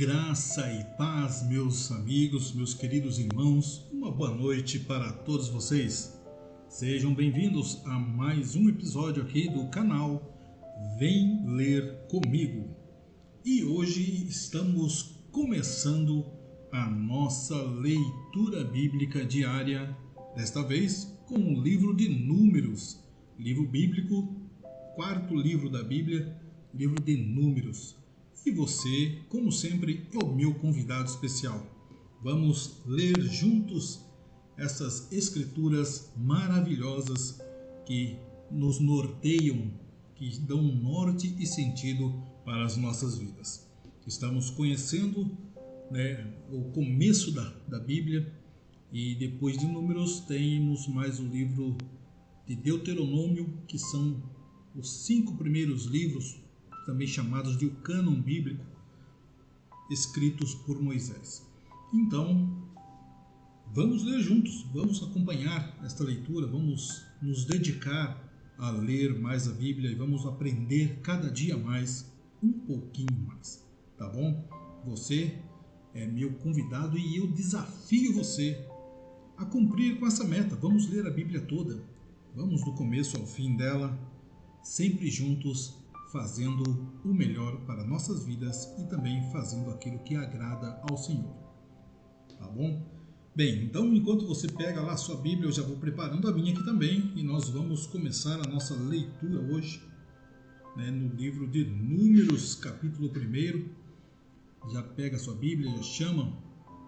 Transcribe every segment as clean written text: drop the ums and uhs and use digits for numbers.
Graça e paz, meus amigos, meus queridos irmãos, uma boa noite para todos vocês. Sejam bem-vindos a mais um episódio aqui do canal Vem Ler Comigo. E hoje estamos começando a nossa leitura bíblica diária, desta vez com o livro de Números, livro bíblico, quarto livro da Bíblia, livro de Números. E você, como sempre, é o meu convidado especial. Vamos ler juntos essas escrituras maravilhosas que nos norteiam, que dão norte e sentido para as nossas vidas. Estamos conhecendo o começo da Bíblia e depois de Números temos mais o livro de Deuteronômio, que são os 5 primeiros livros, também chamados de o cânon bíblico, escritos por Moisés. Então, vamos ler juntos, vamos acompanhar esta leitura, vamos nos dedicar a ler mais a Bíblia e vamos aprender cada dia mais, um pouquinho mais, tá bom? Você é meu convidado e eu desafio você a cumprir com essa meta. Vamos ler a Bíblia toda, vamos do começo ao fim dela, sempre juntos, fazendo o melhor para nossas vidas e também fazendo aquilo que agrada ao Senhor. Tá bom? Bem, então enquanto você pega lá a sua Bíblia, eu já vou preparando a minha aqui também e nós vamos começar a nossa leitura hoje, no livro de Números, capítulo 1. Já pega a sua Bíblia, já chama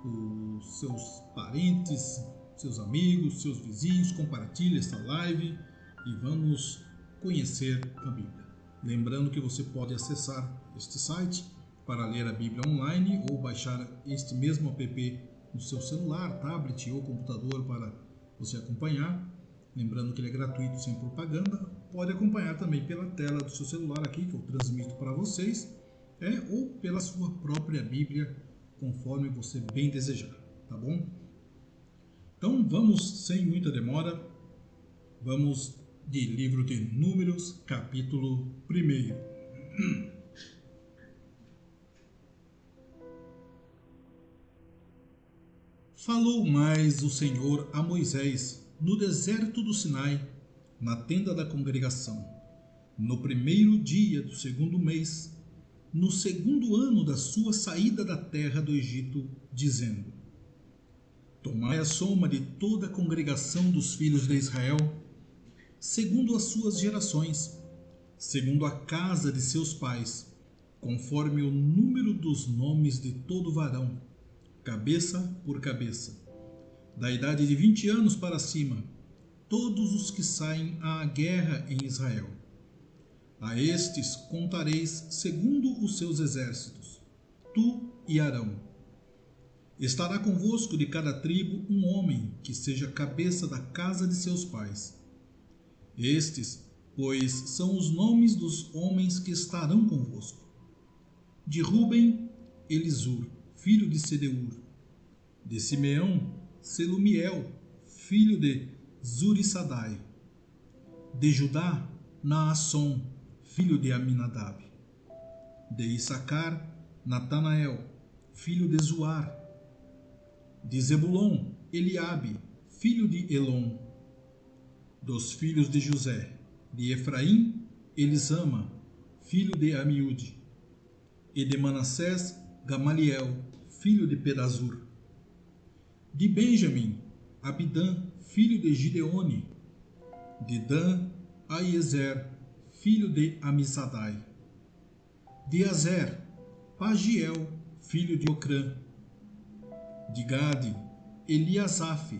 os seus parentes, seus amigos, seus vizinhos, compartilha esta live e vamos conhecer a Bíblia. Lembrando que você pode acessar este site para ler a Bíblia online ou baixar este mesmo app no seu celular, tablet ou computador para você acompanhar. Lembrando que ele é gratuito, sem propaganda. Pode acompanhar também pela tela do seu celular aqui, que eu transmito para vocês, ou pela sua própria Bíblia, conforme você bem desejar, tá bom? Então vamos, sem muita demora, vamos de livro de Números, capítulo 1. Falou mais o Senhor a Moisés no deserto do Sinai, na tenda da congregação, no 1º dia do 2º mês, no 2º ano da sua saída da terra do Egito, dizendo: Tomai a soma de toda a congregação dos filhos de Israel, segundo as suas gerações, segundo a casa de seus pais, conforme o número dos nomes de todo varão, cabeça por cabeça, da idade de 20 anos para cima, todos os que saem à guerra em Israel. A estes contareis segundo os seus exércitos, tu e Arão. Estará convosco de cada tribo um homem que seja cabeça da casa de seus pais. Estes, pois, são os nomes dos homens que estarão convosco. De Ruben, Elisur, filho de Sedeur. De Simeão, Selumiel, filho de Zurissadai. De Judá, Naasson, filho de Aminadab. De Issacar, Natanael, filho de Zuar. De Zebulon, Eliabe, filho de Elon. Dos filhos de José, de Efraim, Elisama, filho de Amiúde. E de Manassés, Gamaliel, filho de Pedazur. De Benjamim, Abidã, filho de Gideone. De Dan, Aiezer, filho de Amisadai. De Azer, Pagiel, filho de Ocrã. De Gade, Eliasaf,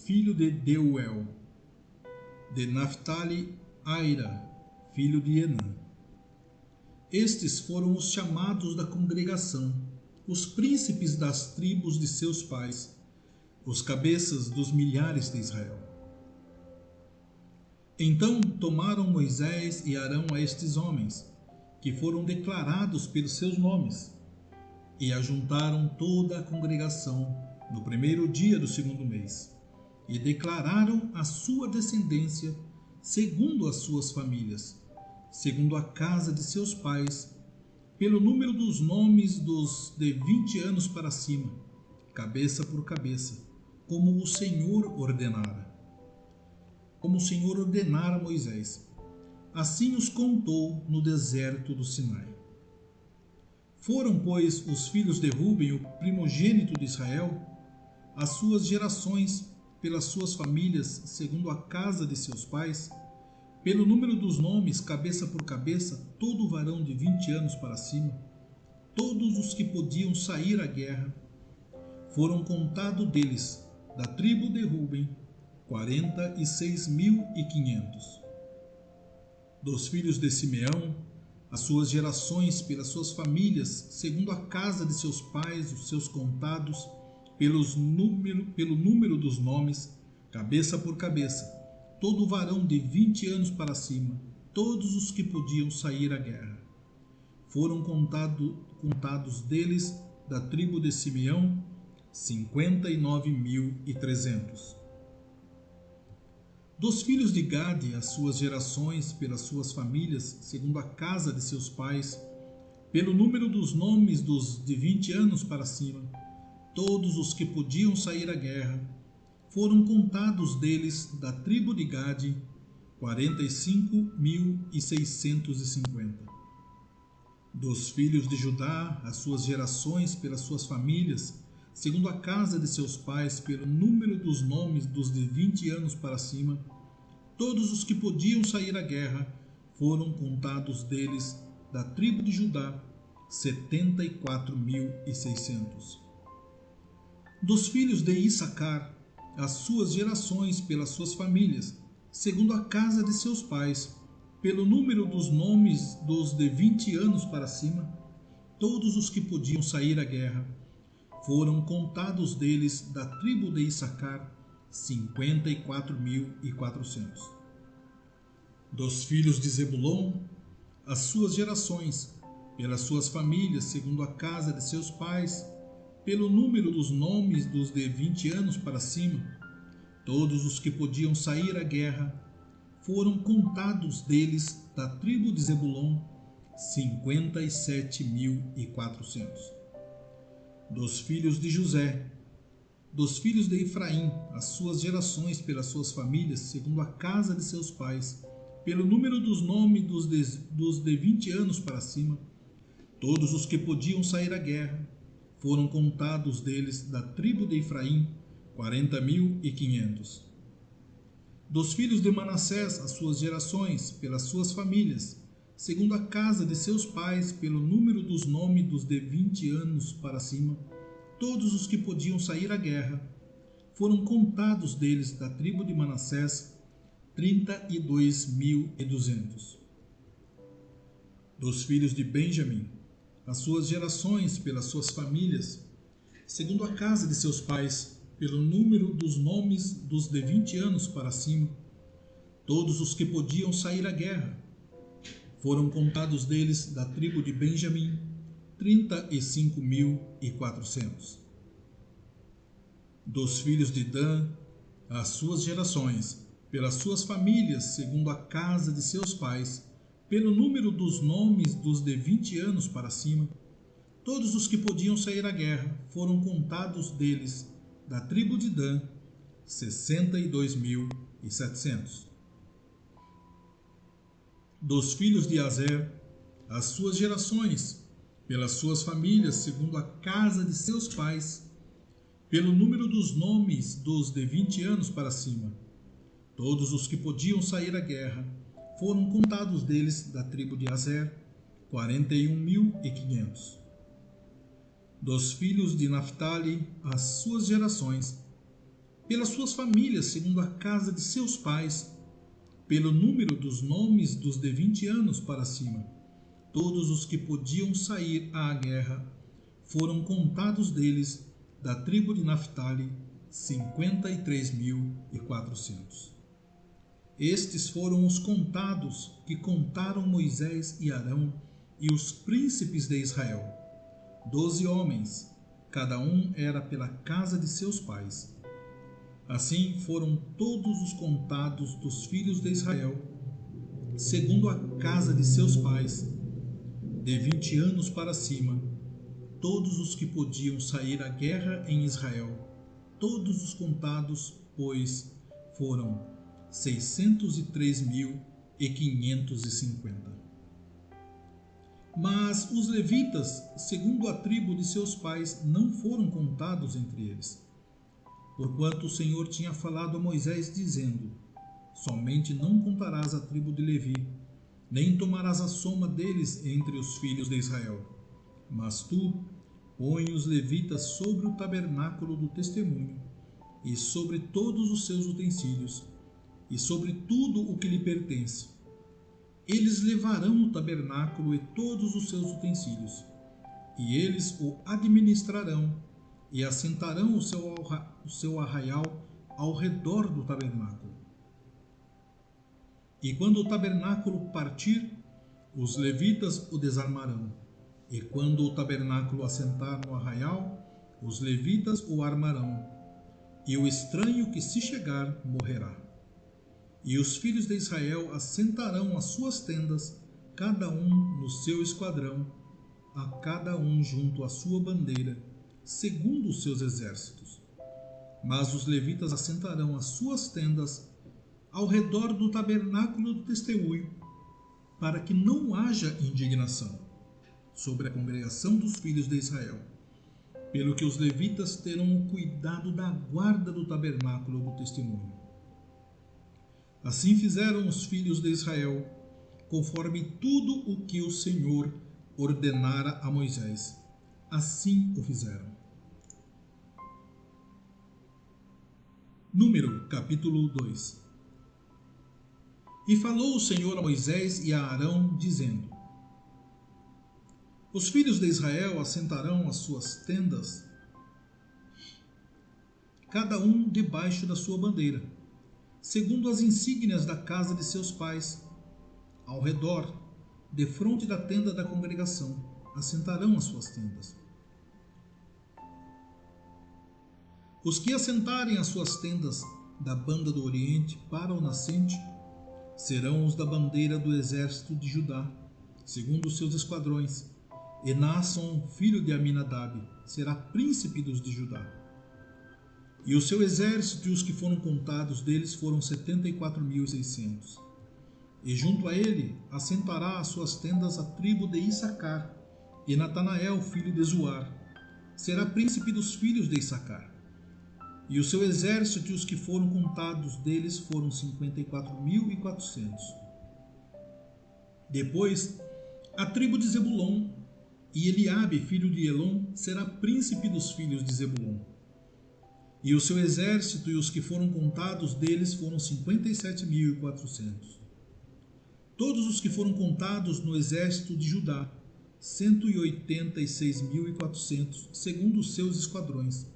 filho de Deuel. De Naphtali, Aira, filho de Enã. Estes foram os chamados da congregação, os príncipes das tribos de seus pais, os cabeças dos milhares de Israel. Então tomaram Moisés e Arão a estes homens, que foram declarados pelos seus nomes, e ajuntaram toda a congregação no 1º dia do 2º mês, e declararam a sua descendência segundo as suas famílias, segundo a casa de seus pais, pelo número dos nomes dos de 20 anos para cima, cabeça por cabeça, como o Senhor ordenara. Como o Senhor ordenara a Moisés. Assim os contou no deserto do Sinai. Foram, pois, os filhos de Ruben, o primogênito de Israel, as suas gerações, pelas suas famílias, segundo a casa de seus pais, pelo número dos nomes, cabeça por cabeça, todo varão de 20 anos para cima, todos os que podiam sair à guerra, foram contados deles, da tribo de Ruben, 46.500. Dos filhos de Simeão, as suas gerações, pelas suas famílias, segundo a casa de seus pais, os seus contados, pelo número dos nomes, cabeça por cabeça, todo varão de 20 anos para cima, todos os que podiam sair à guerra. Foram contados deles, da tribo de Simeão, 59.300. Dos filhos de Gade, as suas gerações, pelas suas famílias, segundo a casa de seus pais, pelo número dos nomes dos de 20 anos para cima, todos os que podiam sair à guerra, foram contados deles, da tribo de Gade, 45.650. Dos filhos de Judá, as suas gerações, pelas suas famílias, segundo a casa de seus pais, pelo número dos nomes dos de 20 anos para cima, todos os que podiam sair à guerra, foram contados deles, da tribo de Judá, 74.600. Dos filhos de Issacar, as suas gerações, pelas suas famílias, segundo a casa de seus pais, pelo número dos nomes dos de 20 anos para cima, todos os que podiam sair à guerra, foram contados deles, da tribo de Issacar, 54.400. Dos filhos de Zebulon, as suas gerações, pelas suas famílias, segundo a casa de seus pais, pelo número dos nomes dos de 20 anos para cima, todos os que podiam sair à guerra, foram contados deles, da tribo de Zebulon, 57.400. Dos filhos de José, dos filhos de Efraim, as suas gerações, pelas suas famílias, segundo a casa de seus pais, pelo número dos nomes dos de 20 anos para cima, todos os que podiam sair à guerra, foram contados deles, da tribo de Efraim, 40.500. Dos filhos de Manassés, as suas gerações, pelas suas famílias, segundo a casa de seus pais, pelo número dos nomes dos de 20 anos para cima, todos os que podiam sair à guerra, foram contados deles, da tribo de Manassés, 32.200. Dos filhos de Benjamim, as suas gerações, pelas suas famílias, segundo a casa de seus pais, pelo número dos nomes dos de 20 anos para cima, todos os que podiam sair à guerra, foram contados deles, da tribo de Benjamim, 35.400. Dos filhos de Dan, as suas gerações, pelas suas famílias, segundo a casa de seus pais, pelo número dos nomes dos de 20 anos para cima, todos os que podiam sair à guerra, foram contados deles, da tribo de Dan, 62.700. Dos filhos de Azer, as suas gerações, pelas suas famílias, segundo a casa de seus pais, pelo número dos nomes dos de 20 anos para cima, todos os que podiam sair à guerra, foram contados deles, da tribo de Azer, 41.500. Dos filhos de Naphtali, as suas gerações, pelas suas famílias, segundo a casa de seus pais, pelo número dos nomes dos de 20 anos para cima, todos os que podiam sair à guerra, foram contados deles, da tribo de Naphtali, 53.400. Estes foram os contados que contaram Moisés e Arão e os príncipes de Israel. 12 homens, cada um era pela casa de seus pais. Assim foram todos os contados dos filhos de Israel, segundo a casa de seus pais, de 20 anos para cima, todos os que podiam sair à guerra em Israel, todos os contados, pois, foram 603.550. Mas os levitas, segundo a tribo de seus pais, não foram contados entre eles. Porquanto o Senhor tinha falado a Moisés, dizendo: somente não contarás a tribo de Levi, nem tomarás a soma deles entre os filhos de Israel. Mas tu põe os levitas sobre o tabernáculo do testemunho, e sobre todos os seus utensílios, e sobre tudo o que lhe pertence. Eles levarão o tabernáculo e todos os seus utensílios, e eles o administrarão, e assentarão o seu arraial ao redor do tabernáculo. E quando o tabernáculo partir, os levitas o desarmarão, e quando o tabernáculo assentar no arraial, os levitas o armarão, e o estranho que se chegar morrerá. E os filhos de Israel assentarão as suas tendas, cada um no seu esquadrão, a cada um junto à sua bandeira, segundo os seus exércitos. Mas os levitas assentarão as suas tendas ao redor do tabernáculo do testemunho, para que não haja indignação sobre a congregação dos filhos de Israel, pelo que os levitas terão o cuidado da guarda do tabernáculo do testemunho. Assim fizeram os filhos de Israel, conforme tudo o que o Senhor ordenara a Moisés. Assim o fizeram. Número, capítulo 2. E falou o Senhor a Moisés e a Arão, dizendo: os filhos de Israel assentarão as suas tendas, cada um debaixo da sua bandeira, segundo as insígnias da casa de seus pais, ao redor, defronte da tenda da congregação, assentarão as suas tendas. Os que assentarem as suas tendas da banda do Oriente para o nascente serão os da bandeira do exército de Judá, segundo os seus esquadrões. E Naasson, filho de Aminadab, será príncipe dos de Judá. E o seu exército e os que foram contados deles foram 74.600. E junto a ele assentará as suas tendas a tribo de Issacar, e Natanael, filho de Zuar, será príncipe dos filhos de Issacar. E o seu exército e os que foram contados deles foram 54.400. Depois, a tribo de Zebulon, e Eliabe, filho de Elon, será príncipe dos filhos de Zebulon. E o seu exército e os que foram contados deles foram 57.400. Todos os que foram contados no exército de Judá, 186.400, segundo os seus esquadrões.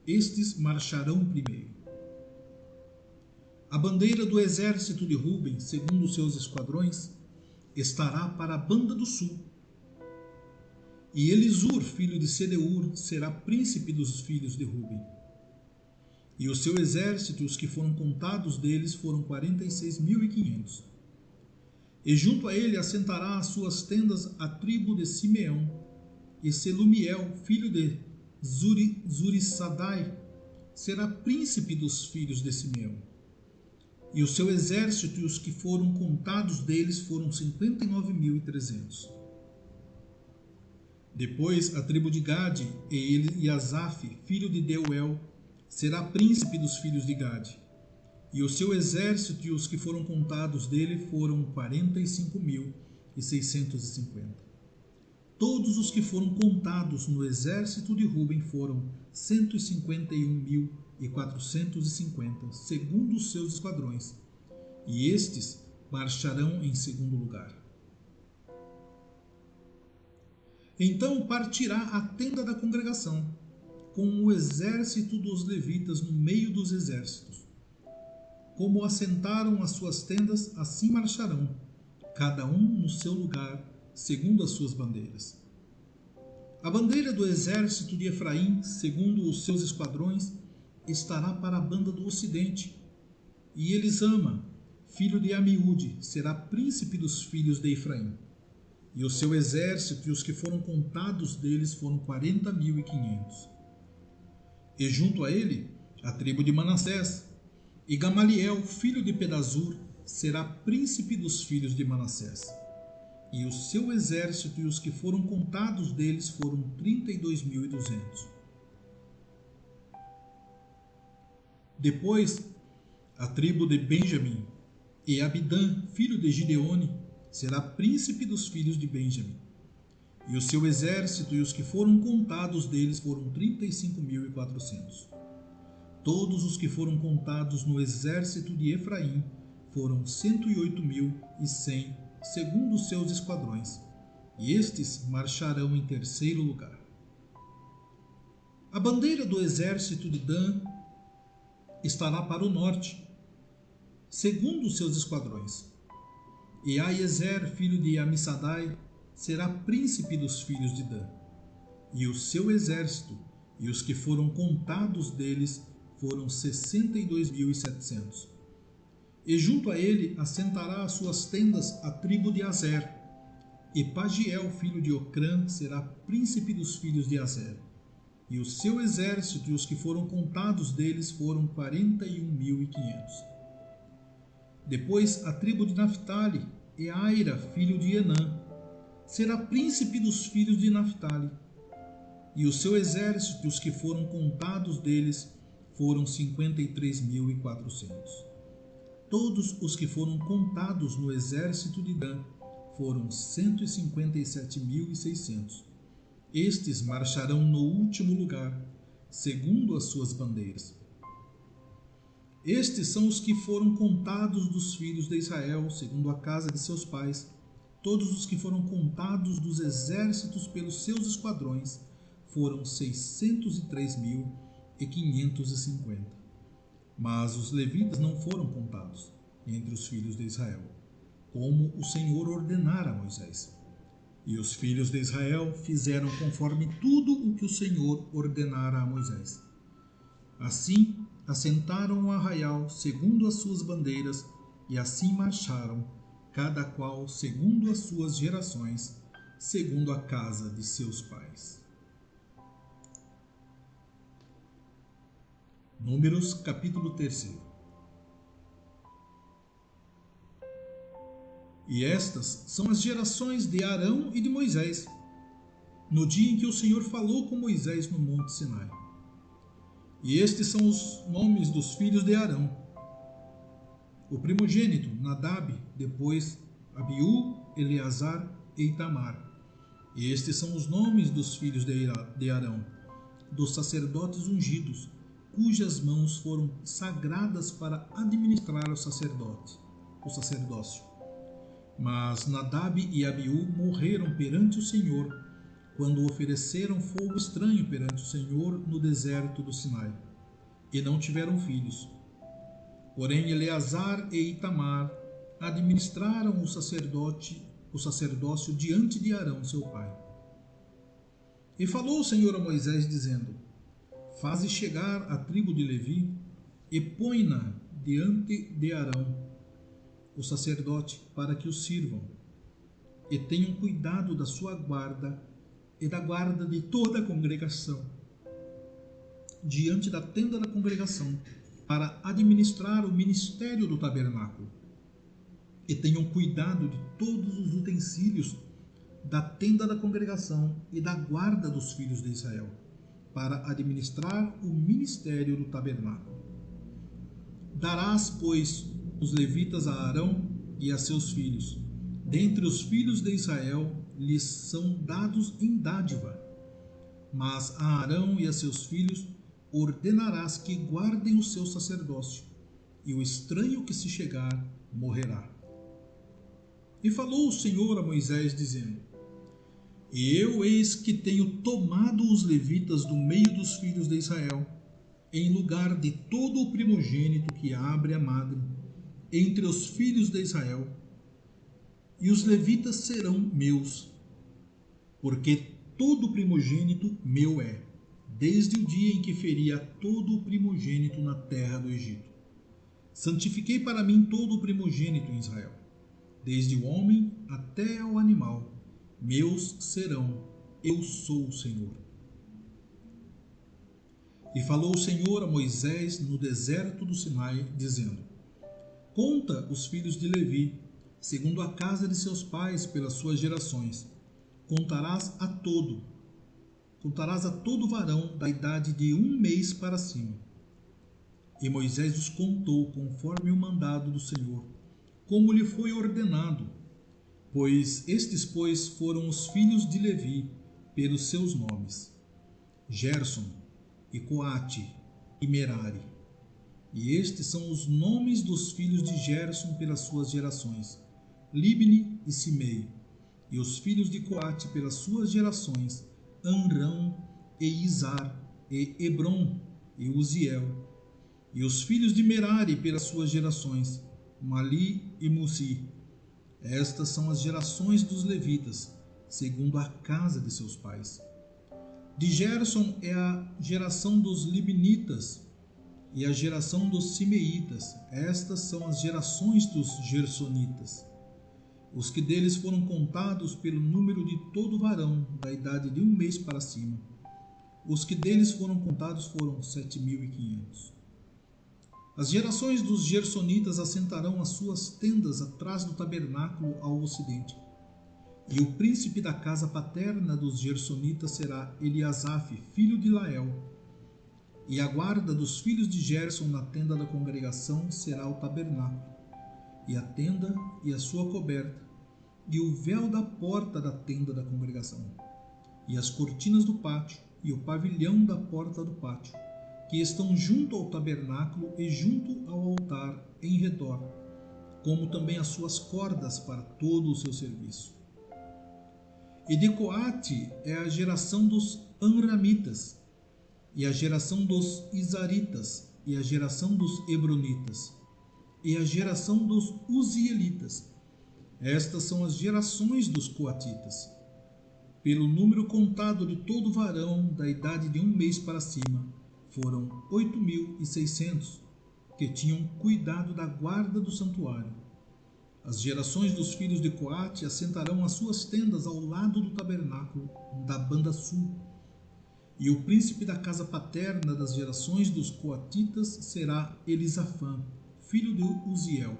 Estes marcharão primeiro. A bandeira do exército de Ruben, segundo os seus esquadrões, estará para a banda do sul. E Elisur, filho de Sedeur, será príncipe dos filhos de Ruben. E o seu exército e os que foram contados deles foram 46.500. E junto a ele assentará as suas tendas a tribo de Simeão, e Selumiel, filho de Zurissadai, será príncipe dos filhos de Simeão. E o seu exército e os que foram contados deles foram 59.300. Depois a tribo de Gade, e Asaf, filho de Deuel, será príncipe dos filhos de Gade. E o seu exército e os que foram contados dele foram 45.650. Todos os que foram contados no exército de Ruben foram 151.450, segundo os seus esquadrões, e estes marcharão em segundo lugar. Então partirá a tenda da congregação, com o exército dos levitas no meio dos exércitos. Como assentaram as suas tendas, assim marcharão, cada um no seu lugar, segundo as suas bandeiras. A bandeira do exército de Efraim, segundo os seus esquadrões, estará para a banda do ocidente. E Elisama, filho de Amiúde, será príncipe dos filhos de Efraim. e o seu exército e os que foram contados deles foram 40.500. E junto a ele, a tribo de Manassés, e Gamaliel, filho de Pedazur, será príncipe dos filhos de Manassés. E o seu exército e os que foram contados deles foram 32.200. Depois, a tribo de Benjamim, e Abidã, filho de Gideone, será príncipe dos filhos de Benjamim. E o seu exército e os que foram contados deles foram 35.400. Todos os que foram contados no exército de Efraim foram 108.100, segundo os seus esquadrões, e estes marcharão em terceiro lugar. A bandeira do exército de Dan estará para o norte, segundo os seus esquadrões. E Aiezer, filho de Amissadai, será príncipe dos filhos de Dan. E o seu exército e os que foram contados deles foram 62.700. E junto a ele assentará as suas tendas a tribo de Azer. E Pagiel, filho de Ocrã, será príncipe dos filhos de Azer. E o seu exército e os que foram contados deles foram 41.500. Depois a tribo de Naphtali, e Aira, filho de Enã, será príncipe dos filhos de Naphtali. E o seu exército e os que foram contados deles foram 53.400. Todos os que foram contados no exército de Dan foram 157.600. Estes marcharão no último lugar, segundo as suas bandeiras. Estes são os que foram contados dos filhos de Israel, segundo a casa de seus pais. Todos os que foram contados dos exércitos pelos seus esquadrões foram 603.550. Mas os levitas não foram contados entre os filhos de Israel, como o Senhor ordenara a Moisés. E os filhos de Israel fizeram conforme tudo o que o Senhor ordenara a Moisés. Assim, assentaram o arraial segundo as suas bandeiras, e assim marcharam, cada qual segundo as suas gerações, segundo a casa de seus pais. Números, capítulo 3. E estas são as gerações de Arão e de Moisés, no dia em que o Senhor falou com Moisés no monte Sinai. E estes são os nomes dos filhos de Arão: o primogênito, Nadab, depois Abiú, Eleazar e Itamar. E estes são os nomes dos filhos de Arão, dos sacerdotes ungidos, cujas mãos foram sagradas para administrar o sacerdócio. Mas Nadab e Abiú morreram perante o Senhor, quando ofereceram fogo estranho perante o Senhor no deserto do Sinai, e não tiveram filhos. Porém Eleazar e Itamar administraram o sacerdócio diante de Arão, seu pai. E falou o Senhor a Moisés, dizendo: Faze chegar a tribo de Levi, e põe-na diante de Arão, o sacerdote, para que o sirvam, e tenham cuidado da sua guarda e da guarda de toda a congregação, diante da tenda da congregação, para administrar o ministério do tabernáculo. E tenham cuidado de todos os utensílios da tenda da congregação e da guarda dos filhos de Israel, para administrar o ministério do tabernáculo. Darás, pois, os levitas a Arão e a seus filhos. Dentre os filhos de Israel lhes são dados em dádiva. Mas a Arão e a seus filhos ordenarás que guardem o seu sacerdócio, e o estranho que se chegar morrerá. E falou o Senhor a Moisés, dizendo: Eu eis que tenho tomado os levitas do meio dos filhos de Israel, em lugar de todo o primogênito que abre a madre, entre os filhos de Israel, e os levitas serão meus, porque todo primogênito meu é, desde o dia em que feri a todo o primogênito na terra do Egito. Santifiquei para mim todo o primogênito em Israel, desde o homem até ao animal, meus serão, eu sou o Senhor. E falou o Senhor a Moisés no deserto do Sinai, dizendo: Conta os filhos de Levi, segundo a casa de seus pais, pelas suas gerações. Contarás a todo varão da idade de 1 mês para cima. E Moisés os contou conforme o mandado do Senhor, como lhe foi ordenado, pois estes foram os filhos de Levi pelos seus nomes: Gerson, e Coate, e Merari. E estes são os nomes dos filhos de Gerson pelas suas gerações: Libni e Simei. E os filhos de Coate pelas suas gerações: Amrão, e Izar, e Hebron, e Uziel. E os filhos de Merari pelas suas gerações: Mali e Musi. Estas são as gerações dos levitas, segundo a casa de seus pais. De Gerson é a geração dos libnitas e a geração dos simeitas. Estas são as gerações dos gersonitas. Os que deles foram contados pelo número de todo varão da idade de 1 mês para cima. Os que deles foram contados foram 7.500. As gerações dos gersonitas assentarão as suas tendas atrás do tabernáculo ao ocidente. E o príncipe da casa paterna dos gersonitas será Eliasaf, filho de Lael. E a guarda dos filhos de Gerson na tenda da congregação será o tabernáculo, e a tenda e a sua coberta, e o véu da porta da tenda da congregação, e as cortinas do pátio, e o pavilhão da porta do pátio, que estão junto ao tabernáculo e junto ao altar em redor, como também as suas cordas para todo o seu serviço. E de Coate é a geração dos Amramitas, e a geração dos Izaritas, e a geração dos Hebronitas, e a geração dos Uzielitas. Estas são as gerações dos Coatitas. Pelo número contado de todo varão da idade de 1 mês para cima, foram 8.600, que tinham cuidado da guarda do santuário. As gerações dos filhos de Coate assentarão as suas tendas ao lado do tabernáculo, da banda sul. E o príncipe da casa paterna das gerações dos Coatitas será Elisafã, filho de Uziel.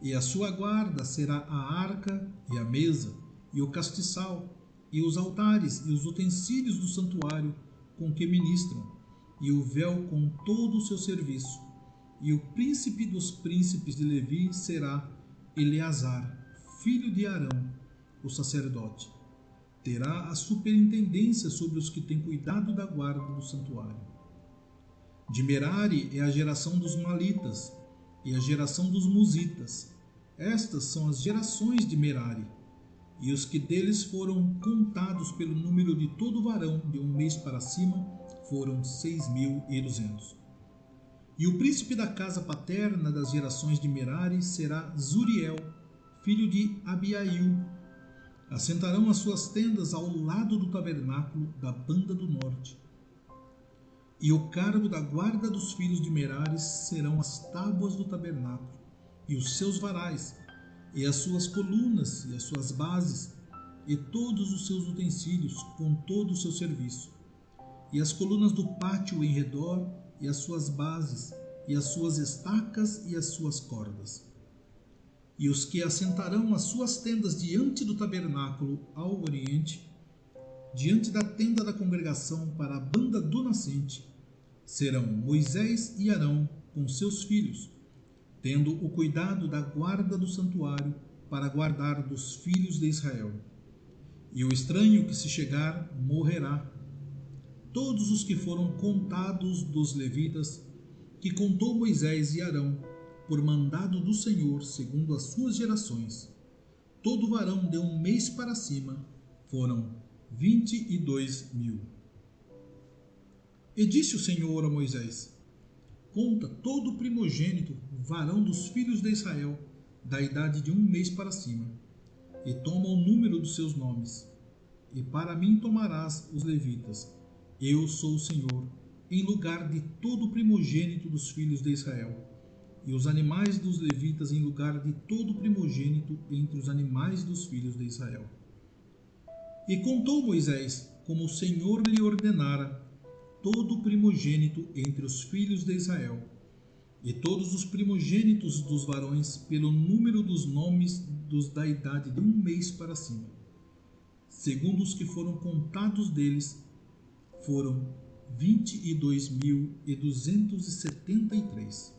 E a sua guarda será a arca, e a mesa, e o castiçal, e os altares, e os utensílios do santuário com que ministram, e o véu com todo o seu serviço. E o príncipe dos príncipes de Levi será Eleazar, filho de Arão, o sacerdote. Terá a superintendência sobre os que têm cuidado da guarda do santuário. De Merari é a geração dos Malitas e a geração dos Musitas. Estas são as gerações de Merari. E os que deles foram contados pelo número de todo varão de 1 mês para cima foram 6.200. E o príncipe da casa paterna das gerações de Merari será Zuriel, filho de Abiail. Assentarão as suas tendas ao lado do tabernáculo da banda do norte. E o cargo da guarda dos filhos de Merari serão as tábuas do tabernáculo, e os seus varais, e as suas colunas, e as suas bases, e todos os seus utensílios, com todo o seu serviço, e as colunas do pátio em redor, e as suas bases, e as suas estacas e as suas cordas. E os que assentarão as suas tendas diante do tabernáculo ao oriente, diante da tenda da congregação para a banda do nascente, serão Moisés e Arão com seus filhos, tendo o cuidado da guarda do santuário para guardar dos filhos de Israel. E o estranho que se chegar morrerá. Todos os que foram contados dos levitas, que contou Moisés e Arão, por mandado do Senhor, segundo as suas gerações, todo varão de 1 mês para cima, foram 22.000. E disse o Senhor a Moisés: Conta todo o primogênito, varão dos filhos de Israel, da idade de 1 mês para cima, e toma o número dos seus nomes. E para mim tomarás os levitas. Eu sou o Senhor, em lugar de todo o primogênito dos filhos de Israel, e os animais dos levitas em lugar de todo o primogênito entre os animais dos filhos de Israel. E contou Moisés, como o Senhor lhe ordenara, todo o primogênito entre os filhos de Israel, e todos os primogênitos dos varões, pelo número dos nomes dos da idade de 1 mês para cima, segundo os que foram contados deles, foram 22.273.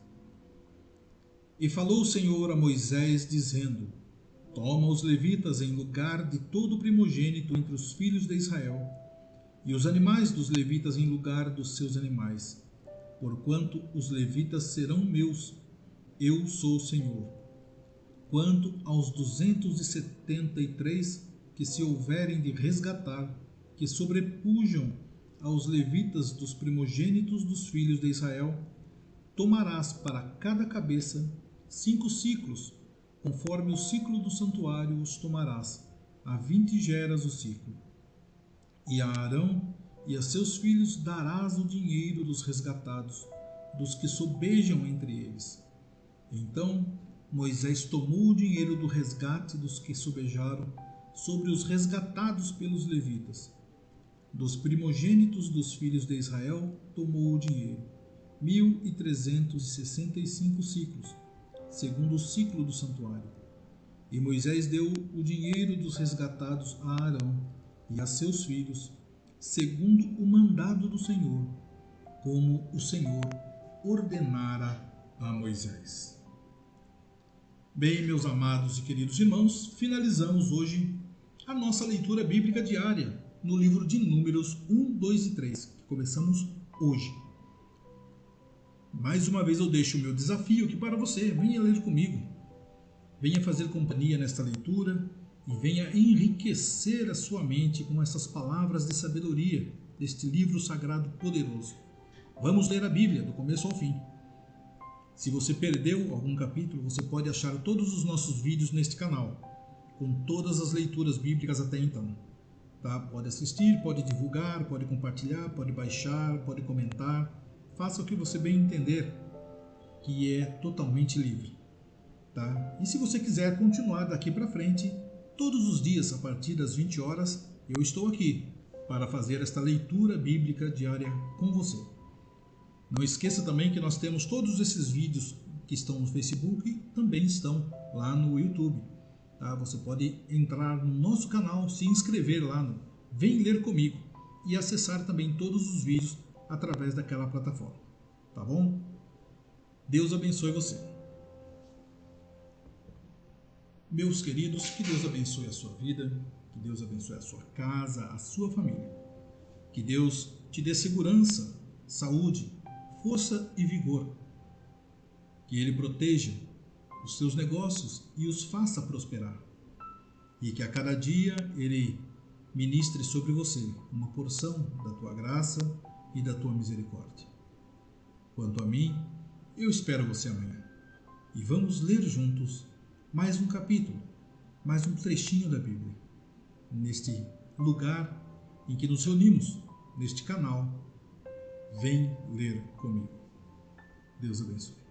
E falou o Senhor a Moisés, dizendo: Toma os levitas em lugar de todo primogênito entre os filhos de Israel, e os animais dos levitas em lugar dos seus animais, porquanto os levitas serão meus, eu sou o Senhor. Quanto aos 273 que se houverem de resgatar, que sobrepujam aos levitas dos primogênitos dos filhos de Israel, tomarás para cada cabeça 5 ciclos, conforme o ciclo do santuário os tomarás, a 20 geras o ciclo. E a Arão e a seus filhos darás o dinheiro dos resgatados, dos que sobejam entre eles. Então Moisés tomou o dinheiro do resgate dos que sobejaram sobre os resgatados pelos levitas. Dos primogênitos dos filhos de Israel tomou o dinheiro, 1.365 ciclos, segundo o ciclo do santuário. E Moisés deu o dinheiro dos resgatados a Arão e a seus filhos, segundo o mandado do Senhor, como o Senhor ordenara a Moisés. Bem, meus amados e queridos irmãos, finalizamos hoje a nossa leitura bíblica diária no livro de Números 1, 2 e 3, que começamos hoje. Mais uma vez eu deixo o meu desafio aqui para você. Venha ler comigo. Venha fazer companhia nesta leitura e venha enriquecer a sua mente com essas palavras de sabedoria deste livro sagrado poderoso. Vamos ler a Bíblia do começo ao fim. Se você perdeu algum capítulo, você pode achar todos os nossos vídeos neste canal, com todas as leituras bíblicas até então. Tá? Pode assistir, pode divulgar, pode compartilhar, pode baixar, pode comentar. Faça o que você bem entender, que é totalmente livre. Tá? E se você quiser continuar daqui para frente, todos os dias a partir das 20 horas, eu estou aqui para fazer esta leitura bíblica diária com você. Não esqueça também que nós temos todos esses vídeos que estão no Facebook e também estão lá no YouTube. Tá? Você pode entrar no nosso canal, se inscrever lá no Vem Ler Comigo e acessar também todos os vídeos através daquela plataforma. Tá bom? Deus abençoe você. Meus queridos, que Deus abençoe a sua vida, que Deus abençoe a sua casa, a sua família. Que Deus te dê segurança, saúde, força e vigor. Que Ele proteja os seus negócios e os faça prosperar. E que a cada dia Ele ministre sobre você uma porção da tua graça e da tua misericórdia. Quanto a mim, eu espero você amanhã. E vamos ler juntos mais um capítulo, mais um trechinho da Bíblia, neste lugar em que nos reunimos, neste canal. Vem ler comigo. Deus abençoe.